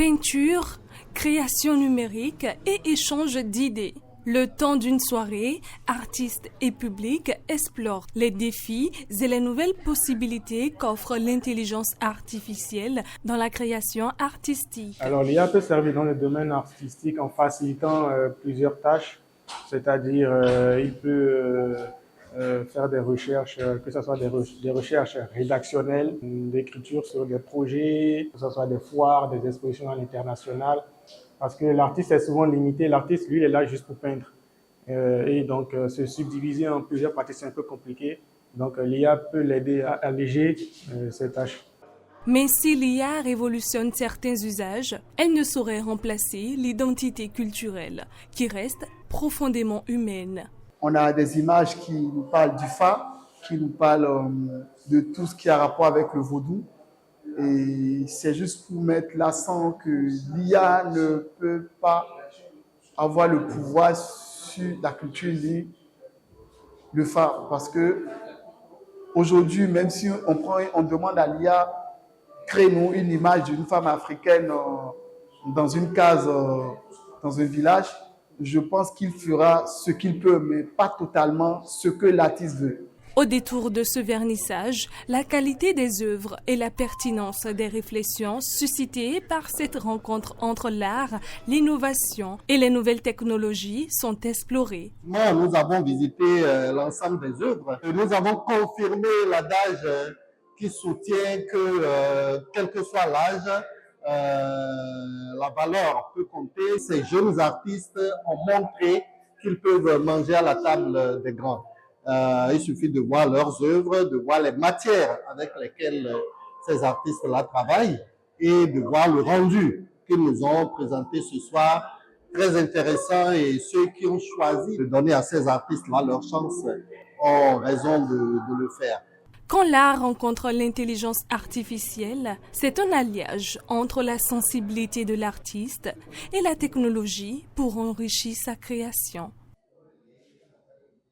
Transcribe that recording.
Peinture, création numérique et échange d'idées. Le temps d'une soirée, artistes et public explorent les défis et les nouvelles possibilités qu'offre l'intelligence artificielle dans la création artistique. Alors, l'IA peut servir dans le domaine artistique en facilitant plusieurs tâches, c'est-à-dire il peut faire des recherches, que ce soit des recherches rédactionnelles, d'écriture sur des projets, que ce soit des foires, des expositions à l'international, parce que l'artiste est souvent limité. L'artiste, lui, il est là juste pour peindre. Et donc, se subdiviser en plusieurs parties, c'est un peu compliqué. Donc, l'IA peut l'aider à alléger ces tâches. Mais si l'IA révolutionne certains usages, elle ne saurait remplacer l'identité culturelle, qui reste profondément humaine. On a des images qui nous parlent du Fa, qui nous parlent de tout ce qui a rapport avec le vaudou. Et c'est juste pour mettre l'accent que l'IA ne peut pas avoir le pouvoir sur la culture ni le Fa. Parce que aujourd'hui, même si on demande à l'IA, crée-nous une image d'une femme africaine dans une case, dans un village, je pense qu'il fera ce qu'il peut, mais pas totalement ce que l'artiste veut. Au détour de ce vernissage, la qualité des œuvres et la pertinence des réflexions suscitées par cette rencontre entre l'art, l'innovation et les nouvelles technologies sont explorées. Nous avons visité l'ensemble des œuvres. Nous avons confirmé l'adage qui soutient que, quel que soit l'âge, la valeur peut compter. Ces jeunes artistes ont montré qu'ils peuvent manger à la table des grands. Il suffit de voir leurs œuvres, de voir les matières avec lesquelles ces artistes-là travaillent et de voir le rendu qu'ils nous ont présenté ce soir. Très intéressant, et ceux qui ont choisi de donner à ces artistes-là leur chance ont raison de le faire. Quand l'art rencontre l'intelligence artificielle, c'est un alliage entre la sensibilité de l'artiste et la technologie pour enrichir sa création.